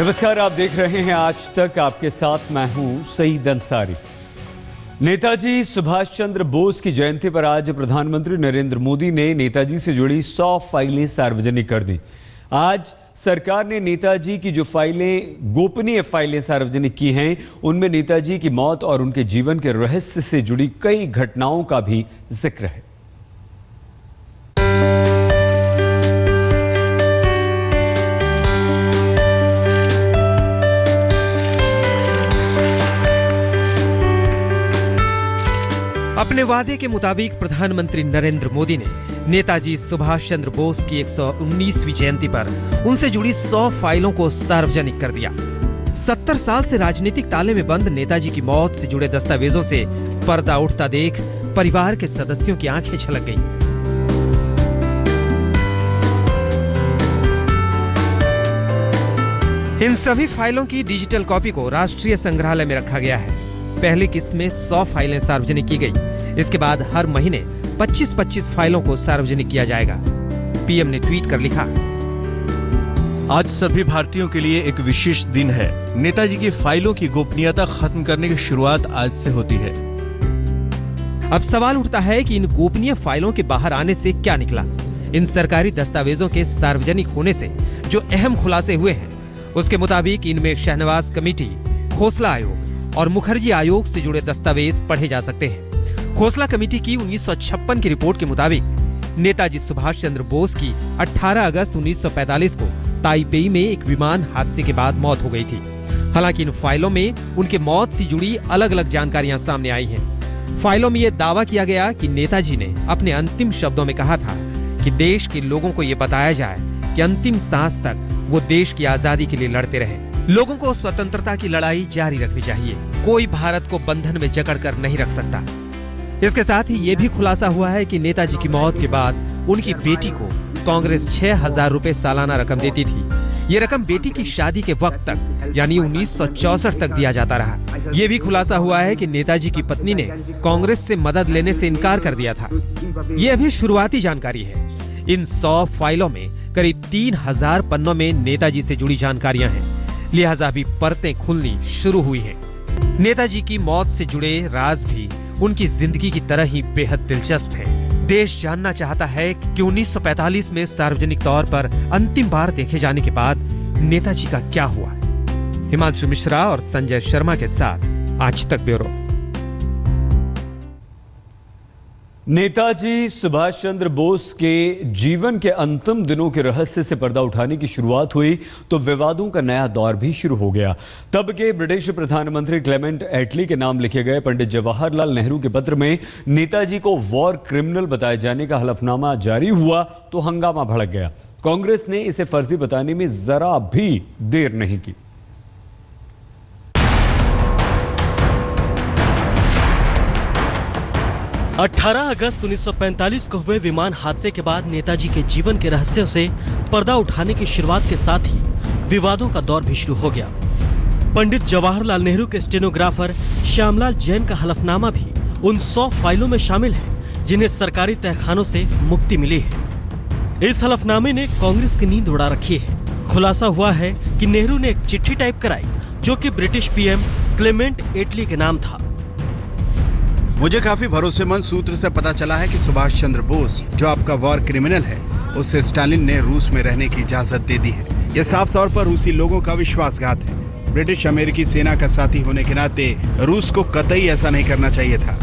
नमस्कार, आप देख रहे हैं आज तक। आपके साथ मैं हूं सईद अंसारी। नेताजी सुभाष चंद्र बोस की जयंती पर आज प्रधानमंत्री नरेंद्र मोदी ने नेताजी से जुड़ी 100 फाइलें सार्वजनिक कर दी। आज सरकार ने नेताजी की जो गोपनीय फाइलें सार्वजनिक की हैं, उनमें नेताजी की मौत और उनके जीवन के रहस्य से जुड़ी कई घटनाओं का भी जिक्र है। अपने वादे के मुताबिक प्रधानमंत्री नरेंद्र मोदी ने नेताजी सुभाष चंद्र बोस की 119वीं जयंती पर उनसे जुड़ी 100 फाइलों को सार्वजनिक कर दिया। 70 साल से राजनीतिक ताले में बंद नेताजी की मौत से जुड़े दस्तावेजों से पर्दा उठता देख परिवार के सदस्यों की आंखें छलक गईं। इन सभी फाइलों की डिजिटल कॉपी को राष्ट्रीय संग्रहालय में रखा गया है। पहली किस्त में 100 फाइलें सार्वजनिक की गई। इसके बाद हर महीने 25-25 फाइलों को सार्वजनिक किया जाएगा। पीएम ने ट्वीट कर लिखा, आज सभी भारतीयों के लिए एक विशेष दिन है। नेताजी की फाइलों की गोपनीयता खत्म करने की शुरुआत आज से होती है। अब सवाल उठता है कि इन गोपनीय फाइलों के बाहर आने से क्या निकला। इन सरकारी दस्तावेजों के सार्वजनिक होने से जो अहम खुलासे हुए हैं, उसके मुताबिक इनमें शहनवाज कमेटी, खोसला आयोग और मुखर्जी आयोग से जुड़े दस्तावेज पढ़े जा सकते हैं। खोसला कमेटी की 1956 की रिपोर्ट के मुताबिक नेताजी सुभाष चंद्र बोस की 18 अगस्त 1945 को ताइपेई में एक विमान हादसे के बाद मौत हो गई थी। हालांकि इन फाइलों में उनके मौत से जुड़ी अलग अलग जानकारियां सामने आई हैं। फाइलों में यह दावा किया गया कि नेताजी ने अपने अंतिम शब्दों में कहा था कि देश के लोगों को ये बताया जाए कि अंतिम सांस तक वो देश की आजादी के लिए लड़ते रहे। लोगों को स्वतंत्रता की लड़ाई जारी रखनी चाहिए। कोई भारत को बंधन में जकड़कर नहीं रख सकता। इसके साथ ही ये भी खुलासा हुआ है कि नेताजी की मौत के बाद उनकी बेटी को कांग्रेस 6,000 रुपए सालाना रकम देती थी। ये रकम बेटी की शादी के वक्त तक यानी 1964 तक दिया जाता रहा। ये भी खुलासा हुआ है कि नेताजी की पत्नी ने कांग्रेस से मदद लेने से इनकार कर दिया था। ये अभी शुरुआती जानकारी है। इन 100 फाइलों में करीब 3,000 पन्नों में नेताजी से जुड़ी जानकारियां हैं, लिहाजा भी परतें खुलनी शुरू हुई हैं। नेताजी की मौत से जुड़े राज भी उनकी जिंदगी की तरह ही बेहद दिलचस्प है। देश जानना चाहता है कि 1945 में सार्वजनिक तौर पर अंतिम बार देखे जाने के बाद नेताजी का क्या हुआ। हिमांशु मिश्रा और संजय शर्मा के साथ आज तक ब्यूरो। नेताजी सुभाष चंद्र बोस के जीवन के अंतिम दिनों के रहस्य से पर्दा उठाने की शुरुआत हुई तो विवादों का नया दौर भी शुरू हो गया। तब के ब्रिटिश प्रधानमंत्री क्लेमेंट एटली के नाम लिखे गए पंडित जवाहरलाल नेहरू के पत्र में नेताजी को वॉर क्रिमिनल बताए जाने का हलफनामा जारी हुआ तो हंगामा भड़क गया। कांग्रेस ने इसे फर्जी बताने में जरा भी देर नहीं की। अठारह अगस्त 1945 को हुए विमान हादसे के बाद नेताजी के जीवन के रहस्यों से पर्दा उठाने की शुरुआत के साथ ही विवादों का दौर भी शुरू हो गया। पंडित जवाहरलाल नेहरू के स्टेनोग्राफर श्यामलाल जैन का हलफनामा भी उन 100 फाइलों में शामिल है जिन्हें सरकारी तहखानों से मुक्ति मिली है। इस हलफनामे ने कांग्रेस की नींद उड़ा रखी है। खुलासा हुआ है कि नेहरू ने एक चिट्ठी टाइप कराई जो कि ब्रिटिश पीएम क्लेमेंट एटली के नाम था। मुझे काफी भरोसेमंद सूत्र से पता चला है कि सुभाष चंद्र बोस, जो आपका वॉर क्रिमिनल है, उसे स्टालिन ने रूस में रहने की इजाजत दे दी है। यह साफ तौर पर रूसी लोगों का विश्वासघात है। ब्रिटिश अमेरिकी सेना का साथी होने के नाते रूस को कतई ऐसा नहीं करना चाहिए था।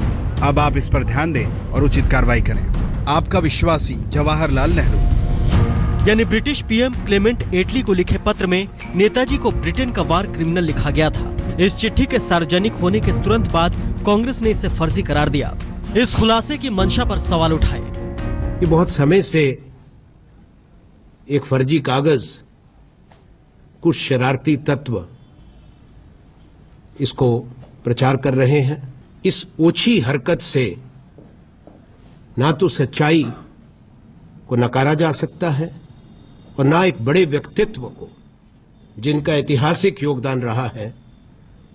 अब आप इस पर ध्यान दें और उचित कार्रवाई करें। आपका विश्वासी जवाहरलाल नेहरू। यानी ब्रिटिश पीएम क्लेमेंट एटली को लिखे पत्र में नेताजी को ब्रिटेन का वॉर क्रिमिनल लिखा गया था। इस चिट्ठी के सार्वजनिक होने के तुरंत बाद कांग्रेस ने इसे फर्जी करार दिया। इस खुलासे की मंशा पर सवाल उठाए। ये बहुत समय से एक फर्जी कागज, कुछ शरारती तत्व इसको प्रचार कर रहे हैं। इस ओछी हरकत से ना तो सच्चाई को नकारा जा सकता है और ना एक बड़े व्यक्तित्व को, जिनका ऐतिहासिक योगदान रहा है,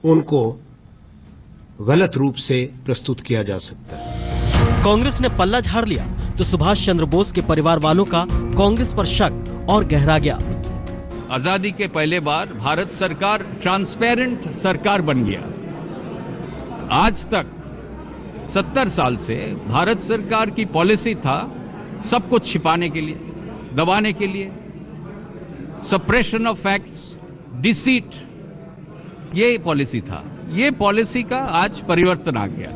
उनको गलत रूप से प्रस्तुत किया जा सकता है। कांग्रेस ने पल्ला झाड़ लिया तो सुभाष चंद्र बोस के परिवार वालों का कांग्रेस पर शक और गहरा गया। आजादी के पहले बार भारत सरकार ट्रांसपेरेंट सरकार बन गया। आज तक 70 साल से भारत सरकार की पॉलिसी था सब कुछ छिपाने के लिए, दबाने के लिए, सप्रेशन ऑफ फैक्ट्स, डिसीट, ये पॉलिसी था। ये पॉलिसी का आज परिवर्तन आ गया।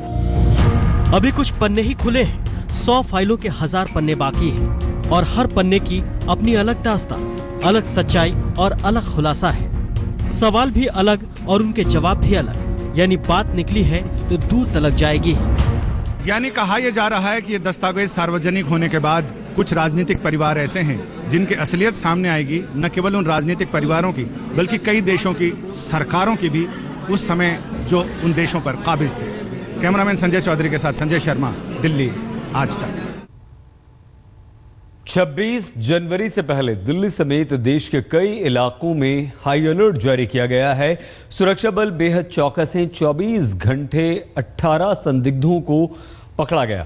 अभी कुछ पन्ने ही खुले हैं, 100 फाइलों के 1000 पन्ने बाकी हैं और हर पन्ने की अपनी अलग दास्तान, अलग सच्चाई और अलग खुलासा है। सवाल भी अलग और उनके जवाब भी अलग, यानी बात निकली है तो दूर तलक जाएगी। यानी कहा यह जा रहा है कि ये दस्तावेज सार्वजनिक होने के बाद कुछ राजनीतिक परिवार ऐसे हैं जिनकी असलियत सामने आएगी, न केवल उन राजनीतिक परिवारों की बल्कि कई देशों की सरकारों की भी, उस समय जो उन देशों पर काबिज थे। कैमरामैन संजय चौधरी के साथ संजय शर्मा, दिल्ली, आज तक। 26 जनवरी से पहले दिल्ली समेत देश के कई इलाकों में हाई अलर्ट जारी किया गया है। सुरक्षा बल बेहद चौकस हैं। 24 घंटे 18 संदिग्धों को पकड़ा गया।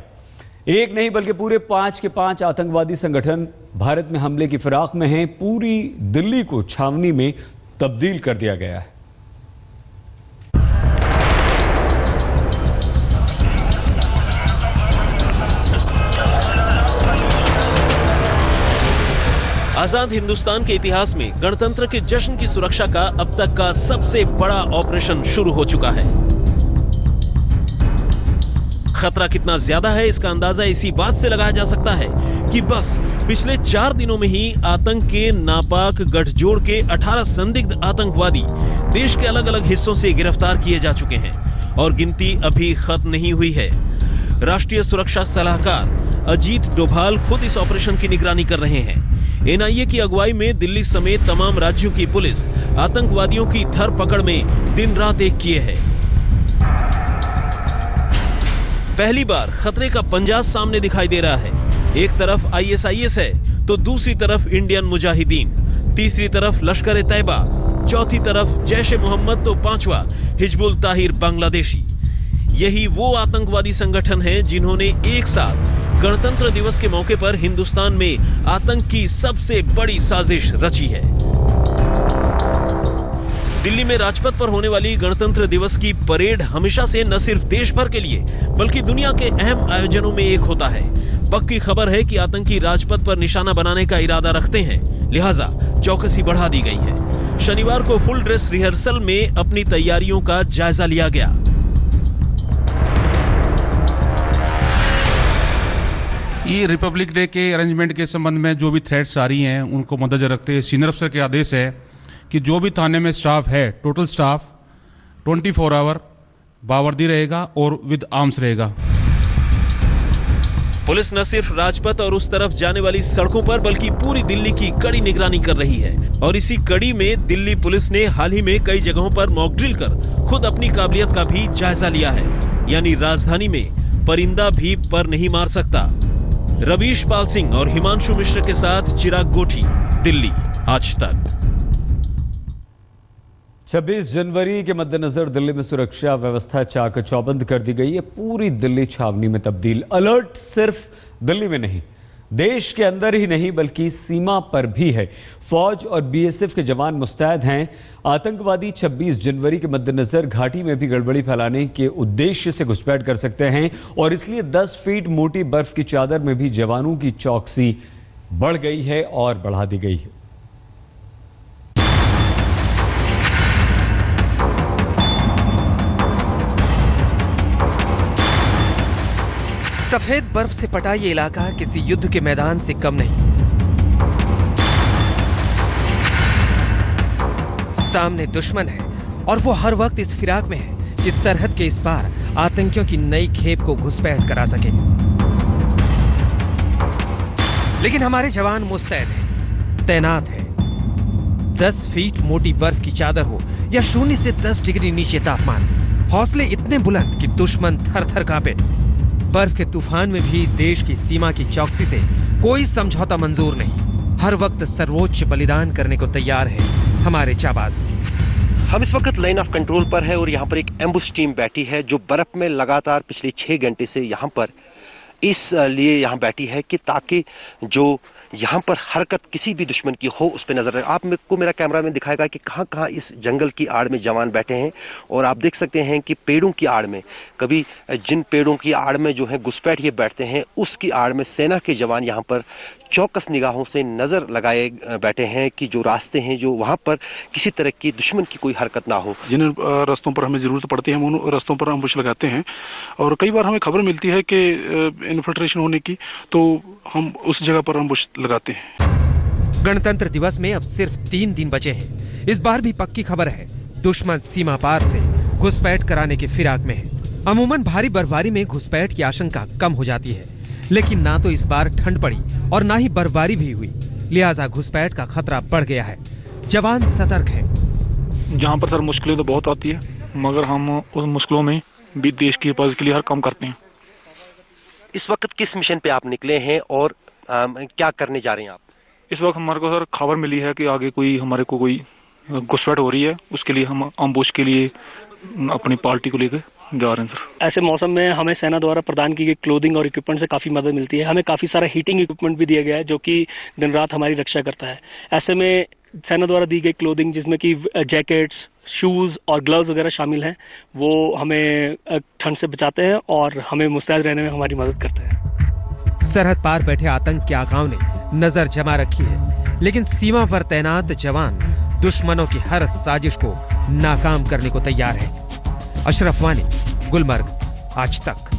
एक नहीं बल्कि पूरे 5 के 5 आतंकवादी संगठन भारत में हमले की फिराक में हैं। पूरी दिल्ली को छावनी में तब्दील कर दिया गया है। आजाद हिंदुस्तान के इतिहास में गणतंत्र के जश्न की सुरक्षा का अब तक का सबसे बड़ा ऑपरेशन शुरू हो चुका है। खतरा कितना ज्यादा है इसका अंदाजा इसी बात से लगाया जा सकता है कि बस पिछले 4 दिनों में ही आतंक के नापाक गठजोड़ के 18 संदिग्ध आतंकवादी देश के अलग अलग हिस्सों से गिरफ्तार किए जा चुके हैं और गिनती अभी खत्म नहीं हुई है। राष्ट्रीय सुरक्षा सलाहकार अजीत डोभाल खुद इस ऑपरेशन की निगरानी कर रहे हैं। एनआईए की अगुवाई में दिल्ली समेत तमाम राज्यों की पुलिस आतंकवादियों की धरपकड़ में दिन रात एक किए है। पहली बार खतरे का पंजा सामने दिखाई दे रहा है। एक तरफ आईएसआईएस है तो दूसरी तरफ इंडियन मुजाहिदीन, तीसरी तरफ लश्कर ए तैयबा, चौथी तरफ जैश ए मोहम्मद तो पांचवा हिजबुल ताहिर बांग्लादेशी। यही वो आतंकवादी संगठन हैं जिन्होंने एक साथ गणतंत्र दिवस के मौके पर हिंदुस्तान में आतंक की सबसे बड़ी साजिश रची है। दिल्ली में राजपथ पर होने वाली गणतंत्र दिवस की परेड हमेशा से न सिर्फ देश भर के लिए बल्कि दुनिया के अहम आयोजनों में एक होता है। पक्की खबर है कि आतंकी राजपथ पर निशाना बनाने का इरादा रखते हैं, लिहाजा चौकसी बढ़ा दी गई है। शनिवार को फुल ड्रेस रिहर्सल में अपनी तैयारियों का जायजा लिया गया। ये रिपब्लिक डे के अरेंजमेंट के संबंध में जो भी थ्रेट्स आ रही हैं उनको मद्देनजर रखते हुए सीनियर अफसर के आदेश है कि जो भी थाने में स्टाफ है, टोटल स्टाफ 24 आवर बावर्दी रहेगा और विद आर्म्स रहेगा। पुलिस न सिर्फ राजपथ और उस तरफ जाने वाली सड़कों पर बल्कि पूरी दिल्ली की कड़ी निगरानी कर रही है और इसी कड़ी में दिल्ली पुलिस ने हाल ही में कई जगहों पर मॉक ड्रिल कर खुद अपनी काबिलियत का भी जायजा लिया है। यानी राजधानी में परिंदा भी पर नहीं मार सकता। रवीश पाल सिंह और हिमांशु मिश्र के साथ चिराग गोठी, दिल्ली, आज तक। 26 जनवरी के मद्देनजर दिल्ली में सुरक्षा व्यवस्था चाक चौबंद कर दी गई है। पूरी दिल्ली छावनी में तब्दील। अलर्ट सिर्फ दिल्ली में नहीं, देश के अंदर ही नहीं बल्कि सीमा पर भी है। फौज और बीएसएफ के जवान मुस्तैद हैं। आतंकवादी 26 जनवरी के मद्देनजर घाटी में भी गड़बड़ी फैलाने के उद्देश्य से घुसपैठ कर सकते हैं और इसलिए 10 फीट मोटी बर्फ की चादर में भी जवानों की चौकसी बढ़ गई है और बढ़ा दी गई है। सफेद बर्फ से पटा ये इलाका किसी युद्ध के मैदान से कम नहीं। सामने दुश्मन है और वो हर वक्त इस फिराक में है कि सरहद के इस पार आतंकियों की नई खेप को घुसपैठ करा सके। लेकिन हमारे जवान मुस्तैद हैं, तैनात हैं। 10 फीट मोटी बर्फ की चादर हो या 0 से 10 डिग्री नीचे तापमान, हौसले इतने बुलंद कि दुश्मन थर थर कांपे। बर्फ के तूफान में भी देश की सीमा की चौकसी से कोई समझौता मंजूर नहीं। हर वक्त सर्वोच्च बलिदान करने को तैयार है हमारे जाबाज। हम इस वक्त लाइन ऑफ कंट्रोल पर है और यहाँ पर एक एम्बुश टीम बैठी है जो बर्फ में लगातार पिछले 6 घंटे से यहाँ पर इसलिए यहाँ बैठी है कि ताकि जो यहाँ पर हरकत किसी भी दुश्मन की हो उस पर नजर रखें। आप को मेरा कैमरा में दिखाएगा कि कहाँ कहाँ इस जंगल की आड़ में जवान बैठे हैं, और आप देख सकते हैं कि पेड़ों की आड़ में, कभी जिन पेड़ों की आड़ में जो है घुसपैठ ये बैठते हैं, उसकी आड़ में सेना के जवान यहाँ पर चौकस निगाहों से नजर लगाए बैठे हैं कि जो रास्ते हैं, जो वहाँ पर किसी तरह की दुश्मन की कोई हरकत ना हो। जिन रास्तों पर हमें जरूरत पड़ती है हम उन रास्तों पर एम्बुश लगाते हैं, और कई बार हमें खबर मिलती है कि इन्फिल्ट्रेशन होने की, तो हम उस जगह पर एम्बुश लगाते हैं। गणतंत्र दिवस में अब सिर्फ 3 दिन बचे हैं। इस बार भी पक्की खबर है, दुश्मन सीमा पार से घुसपैठ कराने के फिराक में है। अमूमन भारी बर्फबारी में घुसपैठ की आशंका कम हो जाती है, लेकिन ना तो इस बार ठंड पड़ी और ना ही बर्फबारी भी हुई, लिहाजा घुसपैठ का खतरा बढ़ गया है। जवान सतर्क है। जहाँ पर सर मुश्किलें तो बहुत आती है, मगर हम उस मुश्किलों में भी देश की हिफाजत के लिए हर काम करते हैं। इस वक्त किस मिशन पे आप निकले हैं और क्या करने जा रहे हैं आप? इस वक्त हमारे को सर खबर मिली है कि आगे हमारे को कोई घुसपैठ हो रही है, उसके लिए हम एम्बुश के लिए अपनी पार्टी को लेकर जा रहे हैं सर। ऐसे मौसम में हमें सेना द्वारा प्रदान की गई क्लोथिंग और इक्विपमेंट से काफ़ी मदद मिलती है। हमें काफ़ी सारा हीटिंग इक्विपमेंट भी दिया गया है जो कि दिन रात हमारी रक्षा करता है। ऐसे में सेना द्वारा दी गई क्लोथिंग, जिसमें कि जैकेट्स, शूज़ और ग्लव्स वगैरह शामिल हैं, वो हमें ठंड से बचाते हैं और हमें मुस्तैद रहने में हमारी मदद करते हैं। सरहद पार बैठे आतंक के आकाओं ने नजर जमा रखी है, लेकिन सीमा पर तैनात जवान दुश्मनों की हर साजिश को नाकाम करने को तैयार है। अशरफ वानी, गुलमर्ग, आज तक।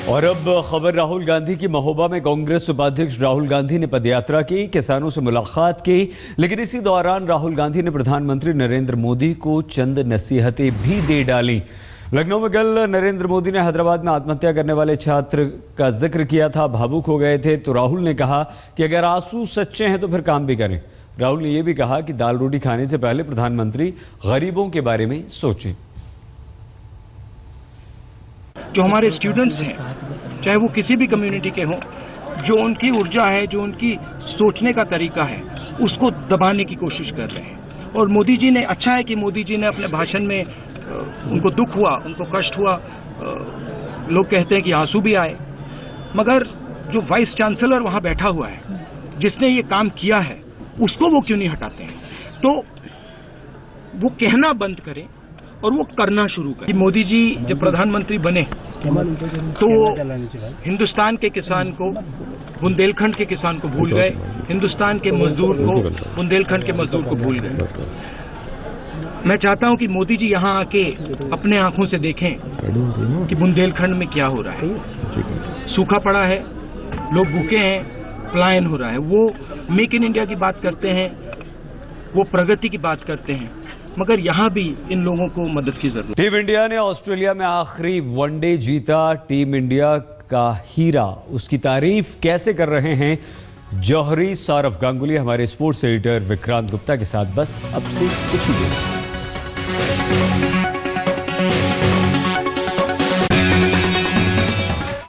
और अब खबर राहुल गांधी की। महोबा में कांग्रेस उपाध्यक्ष राहुल गांधी ने पदयात्रा की, किसानों से मुलाकात की, लेकिन इसी दौरान राहुल गांधी ने प्रधानमंत्री नरेंद्र मोदी को चंद नसीहतें भी दे डाली। लखनऊ में कल नरेंद्र मोदी ने हैदराबाद में आत्महत्या करने वाले छात्र का जिक्र किया था, भावुक हो गए थे, तो राहुल ने कहा कि अगर आंसू सच्चे हैं तो फिर काम भी करें। राहुल ने यह भी कहा कि दाल रोटी खाने से पहले प्रधानमंत्री गरीबों के बारे में सोचें। जो हमारे स्टूडेंट्स हैं, चाहे वो किसी भी कम्युनिटी के हों, जो उनकी ऊर्जा है, जो उनकी सोचने का तरीका है, उसको दबाने की कोशिश कर रहे हैं। और मोदी जी ने, अच्छा है कि मोदी जी ने अपने भाषण में, उनको दुख हुआ, उनको कष्ट हुआ, लोग कहते हैं कि आंसू भी आए, मगर जो वाइस चांसलर वहाँ बैठा हुआ है, जिसने ये काम किया है, उसको वो क्यों नहीं हटाते हैं? तो वो कहना बंद करें और वो करना शुरू करें। मोदी जी जब प्रधानमंत्री बने तो हिंदुस्तान के किसान को, बुंदेलखंड के किसान को भूल गए, हिंदुस्तान के मजदूर को, बुंदेलखंड के मजदूर को भूल गए। मैं चाहता हूं कि मोदी जी यहां आके अपने आंखों से देखें कि बुंदेलखंड में क्या हो रहा है। सूखा पड़ा है, लोग भूखे हैं, पलायन हो रहा है। वो मेक इन इंडिया की बात करते हैं, वो प्रगति की बात करते हैं, मगर यहाँ भी इन लोगों को मदद की जरूरत है। टीम इंडिया ने ऑस्ट्रेलिया में आखिरी वनडे जीता। टीम इंडिया का हीरा, उसकी तारीफ कैसे कर रहे हैं जौहरी, सौरव गांगुली, हमारे स्पोर्ट्स एडिटर विक्रांत गुप्ता के साथ बस अब से कुछ ही देर।